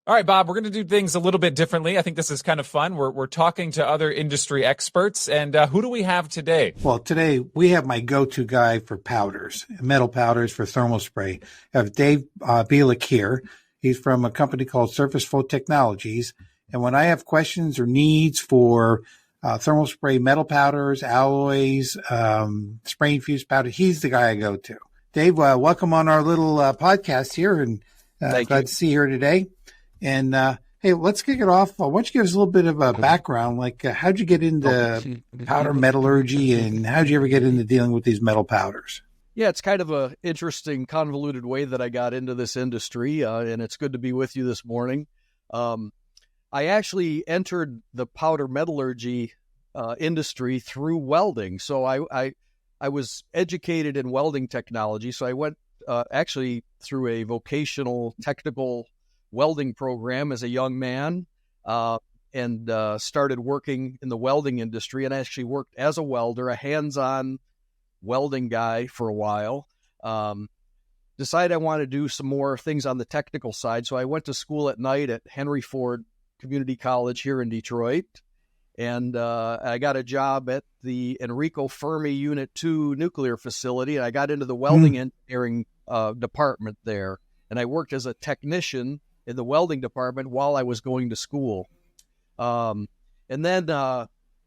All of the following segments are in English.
All right, Bob, we're going to do things a little bit differently. I think this is kind of fun. We're talking to other industry experts. And who do we have today? Well, today we have my go-to guy for powders, metal powders for thermal spray. I have Dave Bielec here. He's from a company called Surface Flow Technologies. And when I have questions or needs for thermal spray metal powders, alloys, spray infused powder, he's the guy I go to. Dave, welcome on our little podcast here, and glad to see you here today. And hey, let's kick it off. Why don't you give us a little bit of a background, like how'd you get into powder metallurgy, and how'd you ever get into dealing with these metal powders? Yeah, it's kind of a interesting, convoluted way that I got into this industry, and it's good to be with you this morning. I actually entered the powder metallurgy industry through welding. So I was educated in welding technology. So I went actually through a vocational technical welding program as a young man, and started working in the welding industry, and actually worked as a welder, a hands-on welding guy for a while. Decided I wanted to do some more things on the technical side. So I went to school at night at Henry Ford Community College here in Detroit. And I got a job at the Enrico Fermi Unit 2 nuclear facility. And I got into the welding engineering department there. And I worked as a technician in the welding department while I was going to school. And then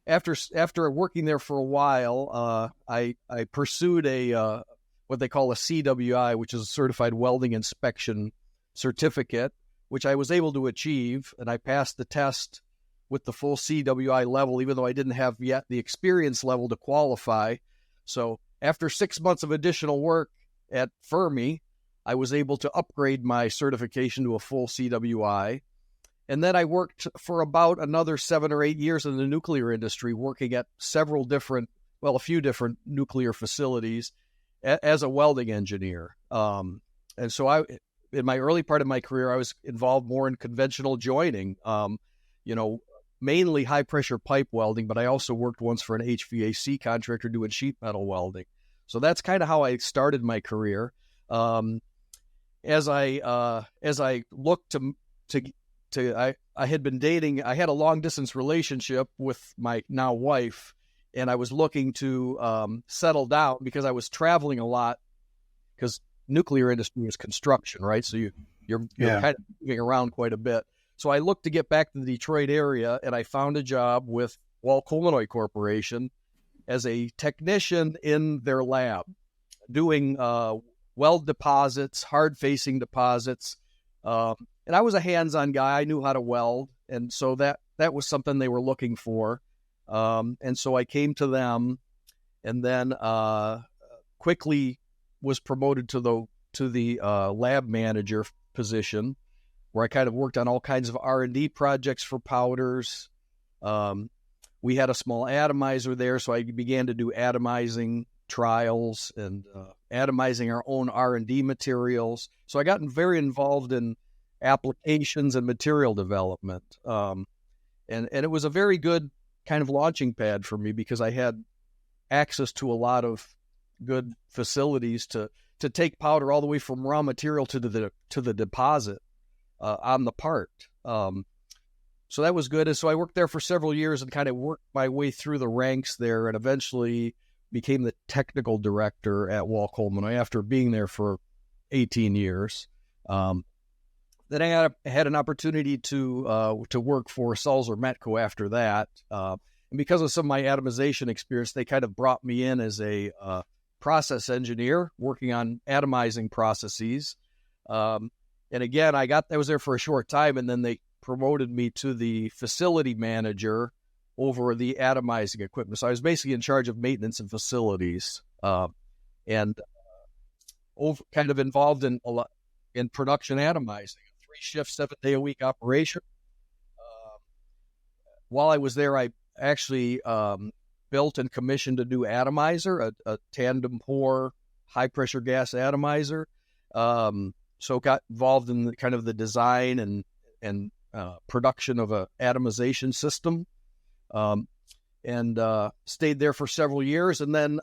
after working there for a while, I pursued a what they call a CWI, which is a Certified Welding Inspection Certificate, which I was able to achieve. And I passed the test with the full CWI level, even though I didn't have yet the experience level to qualify. So after 6 months of additional work at Fermi, I was able to upgrade my certification to a full CWI. And then I worked for about another 7 or 8 years in the nuclear industry, working at a few different nuclear facilities as a welding engineer. And so in my early part of my career, I was involved more in conventional joining, mainly high pressure pipe welding, but I also worked once for an HVAC contractor doing sheet metal welding. So that's kind of how I started my career. As I looked I had been dating, I had a long distance relationship with my now wife, and I was looking to settle down because I was traveling a lot, because nuclear industry is construction, right? So you're kind of moving around quite a bit. So I looked to get back to the Detroit area, and I found a job with Wall-Colmanoy Corporation as a technician in their lab, doing weld deposits, hard-facing deposits. And I was a hands-on guy. I knew how to weld, and so that was something they were looking for. And so I came to them, and then quickly was promoted to the lab manager position, where I kind of worked on all kinds of R&D projects for powders. We had a small atomizer there, so I began to do atomizing trials and atomizing our own R&D materials. So I got very involved in applications and material development. And it was a very good kind of launching pad for me, because I had access to a lot of good facilities to take powder all the way from raw material to the deposit on the part. So that was good. And so I worked there for several years and kind of worked my way through the ranks there, and eventually became the technical director at Wall-Colmanoy after being there for 18 years. Then I had an opportunity to work for Sulzer Metco after that. And because of some of my atomization experience, they kind of brought me in as a process engineer working on atomizing processes. And again, I was there for a short time, and then they promoted me to the facility manager over the atomizing equipment. So I was basically in charge of maintenance and facilities, and kind of involved in production atomizing, 3-shift, 7-day-a-week operation. While I was there, I actually built and commissioned a new atomizer, a tandem pour high pressure gas atomizer. So got involved in the design and production of a atomization system, and stayed there for several years. And then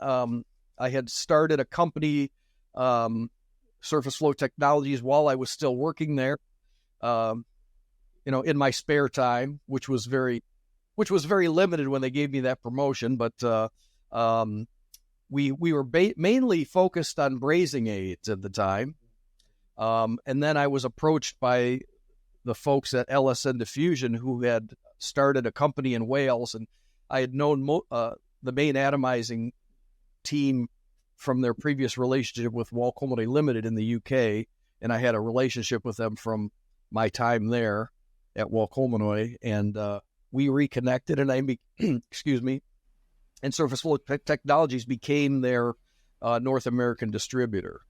I had started a company, Surface Flow Technologies, while I was still working there. in my spare time, which was very limited when they gave me that promotion. But we were mainly focused on brazing aids at the time. And then I was approached by the folks at LSN Diffusion who had started a company in Wales, and I had known the main atomizing team from their previous relationship with Walcomonite Limited in the UK, and I had a relationship with them from my time there at Walcomonite, and we reconnected, and excuse me, and Surface Flow Technologies became their North American distributor.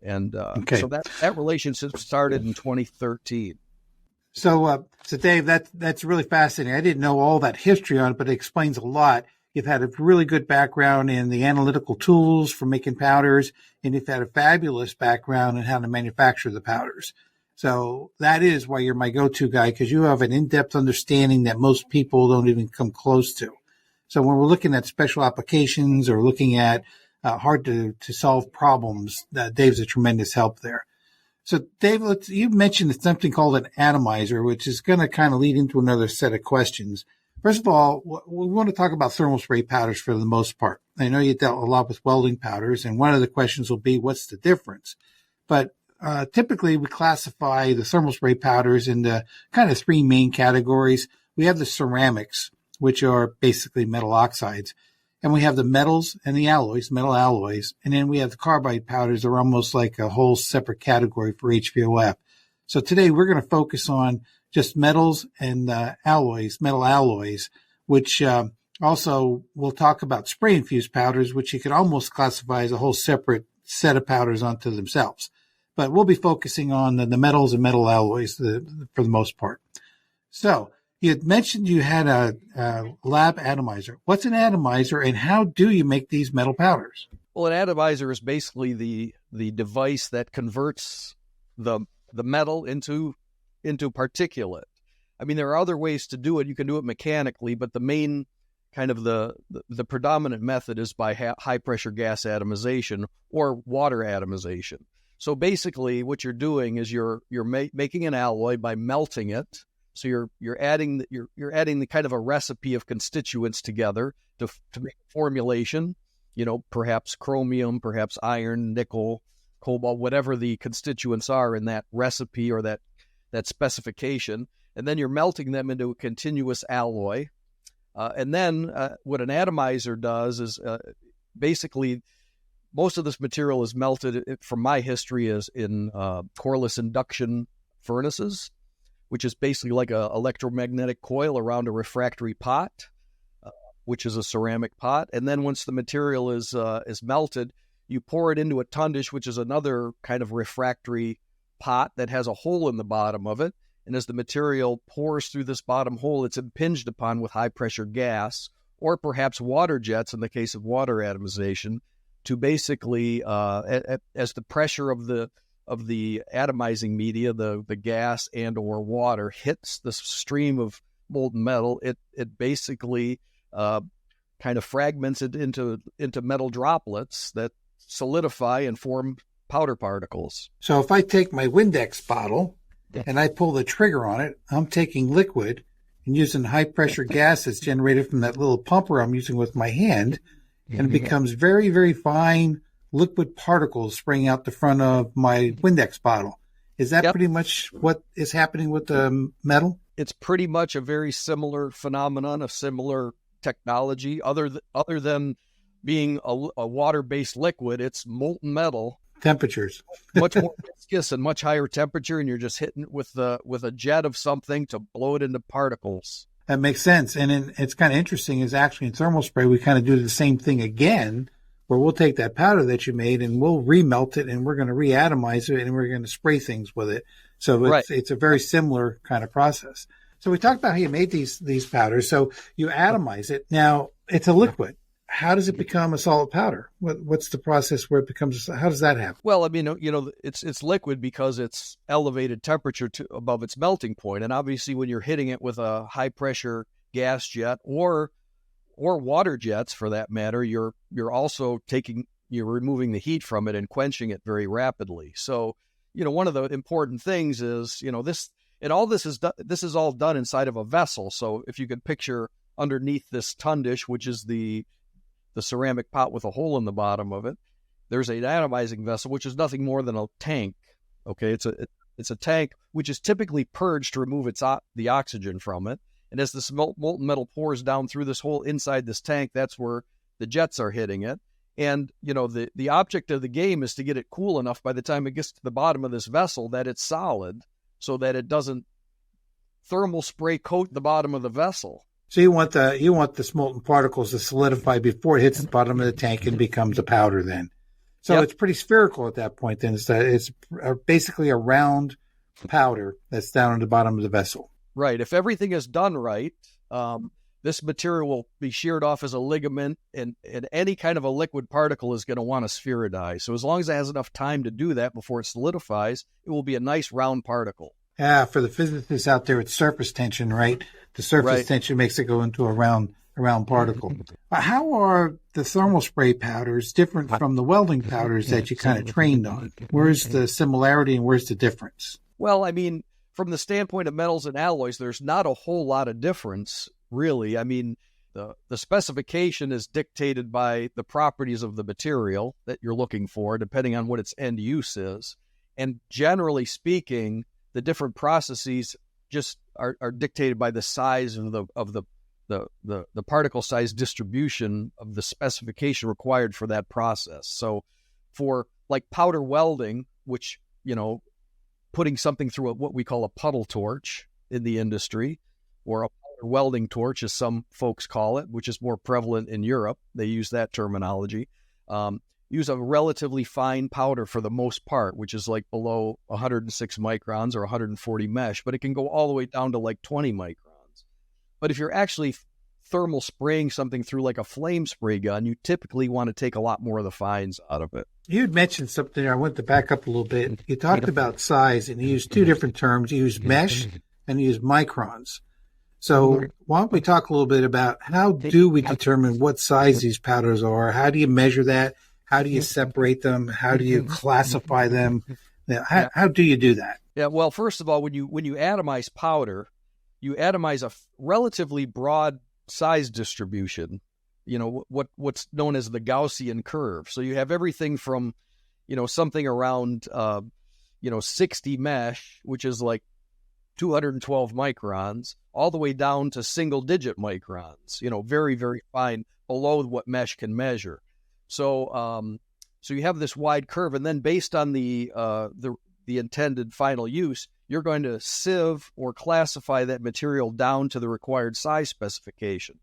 And so that relationship started in 2013. So Dave, that's really fascinating. I didn't know all that history on it, but it explains a lot. You've had a really good background in the analytical tools for making powders, and you've had a fabulous background in how to manufacture the powders. So that is why you're my go-to guy, because you have an in-depth understanding that most people don't even come close to. So when we're looking at special applications or looking at hard to solve problems, Dave's a tremendous help there. So Dave, you mentioned something called an atomizer, which is going to kind of lead into another set of questions. First of all, we want to talk about thermal spray powders for the most part. I know you dealt a lot with welding powders, and one of the questions will be, what's the difference? But typically, we classify the thermal spray powders into kind of three main categories. We have the ceramics, which are basically metal oxides. And we have the metals and the alloys, metal alloys. And then we have the carbide powders. They're almost like a whole separate category for HVOF. So today we're going to focus on just metals and alloys, metal alloys, which also we'll talk about spray infused powders, which you could almost classify as a whole separate set of powders onto themselves. But we'll be focusing on the metals and metal alloys for the most part. So you had mentioned you had a lab atomizer. What's an atomizer, and how do you make these metal powders? Well, an atomizer is basically the device that converts the metal into particulate. I mean, there are other ways to do it. You can do it mechanically, but the main kind of the predominant method is by high pressure gas atomization or water atomization. So basically, what you're doing is you're making an alloy by melting it. So you're adding the kind of a recipe of constituents together to make a formulation, perhaps chromium, perhaps iron, nickel, cobalt, whatever the constituents are in that recipe or that specification. And then you're melting them into a continuous alloy. And then what an atomizer does is basically most of this material is melted, from my history, is in coreless induction furnaces, which is basically like a electromagnetic coil around a refractory pot, which is a ceramic pot. And then once the material is melted, you pour it into a tundish, which is another kind of refractory pot that has a hole in the bottom of it. And as the material pours through this bottom hole, it's impinged upon with high pressure gas, or perhaps water jets in the case of water atomization, to basically, as the pressure of the atomizing media, the gas and or water hits the stream of molten metal, it basically kind of fragments it into metal droplets that solidify and form powder particles. So if I take my Windex bottle and I pull the trigger on it, I'm taking liquid and using high pressure gas that's generated from that little pumper I'm using with my hand, and it becomes very, very fine liquid particles spraying out the front of my Windex bottle. Is that pretty much what is happening with the metal? It's pretty much a very similar phenomenon, a similar technology. Other than being a water-based liquid, it's molten metal. Temperatures. Much more viscous and much higher temperature, and you're just hitting it with a jet of something to blow it into particles. That makes sense. And it's kind of interesting is actually in thermal spray, we kind of do the same thing again, where we'll take that powder that you made and we'll remelt it and we're going to reatomize it and we're going to spray things with it. So it's a very similar kind of process. So we talked about how you made these powders. So you atomize it. Now it's a liquid. How does it become a solid powder? What's the process where it becomes? How does that happen? Well, I mean, it's liquid because it's elevated temperature to above its melting point, and obviously, when you're hitting it with a high pressure gas jet or water jets, for that matter, you're also removing the heat from it and quenching it very rapidly. So, one of the important things is, And all this is all done inside of a vessel. So if you could picture underneath this tundish, which is the ceramic pot with a hole in the bottom of it, there's an atomizing vessel, which is nothing more than a tank. Okay, it's a tank which is typically purged to remove the oxygen from it. And as this molten metal pours down through this hole inside this tank, that's where the jets are hitting it. And, the object of the game is to get it cool enough by the time it gets to the bottom of this vessel that it's solid, so that it doesn't thermal spray coat the bottom of the vessel. So you want the molten particles to solidify before it hits the bottom of the tank and becomes a powder then. So It's pretty spherical at that point then. It's basically a round powder that's down at the bottom of the vessel. Right. If everything is done right, this material will be sheared off as a ligament, and any kind of a liquid particle is going to want to sphericize. So as long as it has enough time to do that before it solidifies, it will be a nice round particle. Yeah, for the physicists out there, it's surface tension, right? The surface tension makes it go into a round particle. How are the thermal spray powders different from the welding powders that you kind of trained on? Where's the similarity and where's the difference? Well, I mean, from the standpoint of metals and alloys, there's not a whole lot of difference, really. I mean, the specification is dictated by the properties of the material that you're looking for, depending on what its end use is. And generally speaking, the different processes just are dictated by the size of the particle size distribution of the specification required for that process. So for like powder welding, which, putting something through what we call a puddle torch in the industry, or a powder welding torch, as some folks call it, which is more prevalent in Europe. They use that terminology. Use a relatively fine powder for the most part, which is like below 106 microns or 140 mesh, but it can go all the way down to like 20 microns. But if you're actually thermal spraying something through like a flame spray gun, you typically want to take a lot more of the fines out of it. You had mentioned something. I want to back up a little bit. You talked about size, and you used two different terms. You used mesh and you used microns. So why don't we talk a little bit about how do we determine what size these powders are? How do you measure that? How do you separate them? How do you classify them? How do you do that? Yeah, well, first of all, when you atomize powder, you atomize a relatively broad size distribution, what's known as the Gaussian curve. So you have everything from, something around, 60 mesh, which is like 212 microns, all the way down to single digit microns, very, very fine, below what mesh can measure. So you have this wide curve, and then based on the intended final use, you're going to sieve or classify that material down to the required size specification.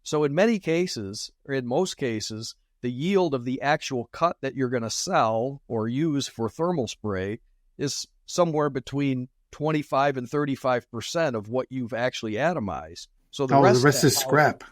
So in many cases, or in most cases, the yield of the actual cut that you're going to sell or use for thermal spray is somewhere between 25 and 35% of what you've actually atomized. So the rest is scrap.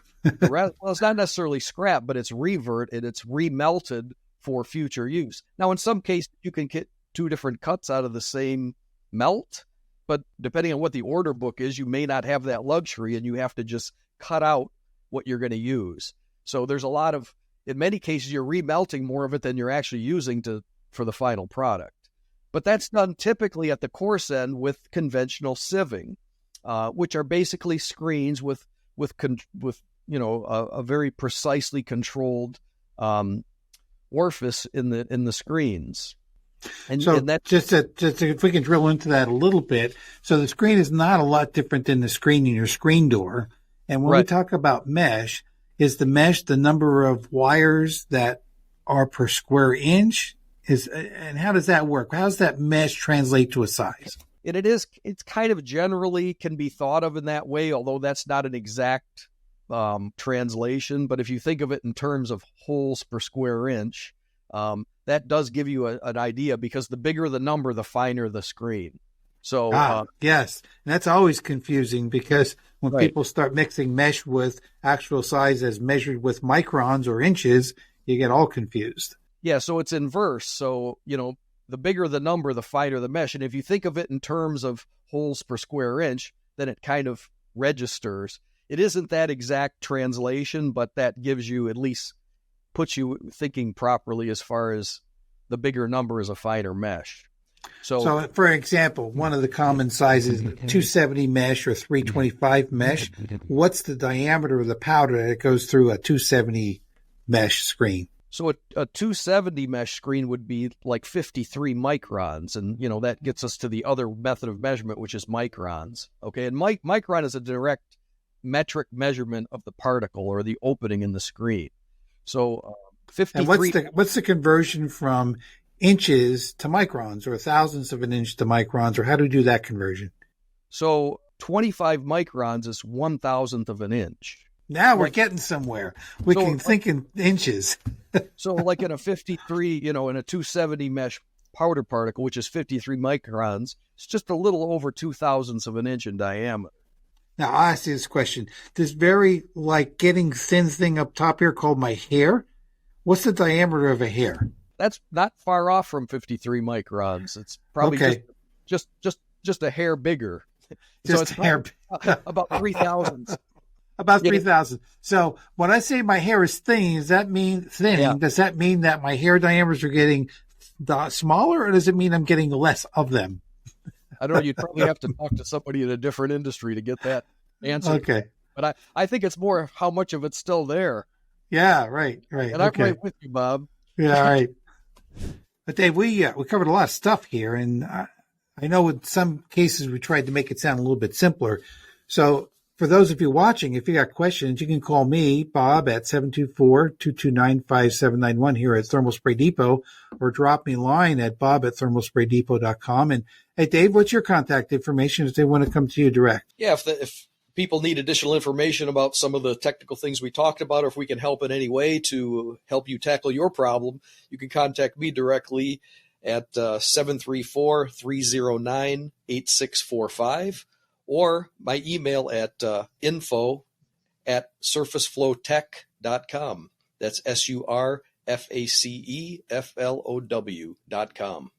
Well, it's not necessarily scrap, but it's revert and it's remelted for future use. Now, in some cases, you can get two different cuts out of the same melt, but depending on what the order book is, you may not have that luxury, and you have to just cut out what you're going to use. So there's in many cases, you're remelting more of it than you're actually using for the final product. But that's done typically at the coarse end with conventional sieving, which are basically screens with a very precisely controlled orifice in the screens. And that's just if we can drill into that a little bit. So the screen is not a lot different than the screen in your screen door. And when we talk about mesh, is the mesh the number of wires that are per square inch? And how does that work? How does that mesh translate to a size? And it's kind of generally can be thought of in that way, although that's not an exact translation. But if you think of it in terms of holes per square inch, that does give you an idea, because the bigger the number, the finer the screen. So yes, and that's always confusing, because when people start mixing mesh with actual size as measured with microns or inches, you get all confused. Yeah, so it's inverse. So, the bigger the number, the finer the mesh. And if you think of it in terms of holes per square inch, then it kind of registers. It isn't that exact translation, but that gives you, at least puts you thinking properly as far as the bigger number is a finer mesh. So, for example, one of the common sizes, 270 mesh or 325 mesh. What's the diameter of the powder that goes through a 270 mesh screen? So a 270 mesh screen would be like 53 microns, and that gets us to the other method of measurement, which is microns. Okay, and micron is a direct metric measurement of the particle or the opening in the screen. So 53. And what's the conversion from inches to microns, or thousandths of an inch to microns, or how do we do that conversion? So 25 microns is 1,000th of an inch. Now we're getting somewhere. We can think in inches. So like in a 53, in a 270 mesh powder particle, which is 53 microns, it's just a little over 2,000ths of an inch in diameter. Now, I'll ask you this question. This very, getting thin thing up top here called my hair, what's the diameter of a hair? That's not far off from 53 microns. It's probably just a hair bigger. Just so it's hair. About 3,000. About 3,000. So when I say my hair is thinning, does that mean thinning? Yeah. Does that mean that my hair diameters are getting smaller, or does it mean I'm getting less of them? I don't know. You'd probably have to talk to somebody in a different industry to get that answer. Okay. But I think it's more how much of it's still there. Yeah, right. And I'm right with you, Bob. Yeah, right. But Dave, we covered a lot of stuff here, and I know in some cases we tried to make it sound a little bit simpler. So for those of you watching, if you got questions, you can call me, Bob, at 724-229-5791 here at Thermal Spray Depot, or drop me a line at bob@thermalspraydepot.com. And hey, Dave, what's your contact information if they want to come to you direct? Yeah, if people need additional information about some of the technical things we talked about, or if we can help in any way to help you tackle your problem, you can contact me directly at 734-309-8645. or my email at info@surfaceflowtech.com. That's SURFACEFLOW.com.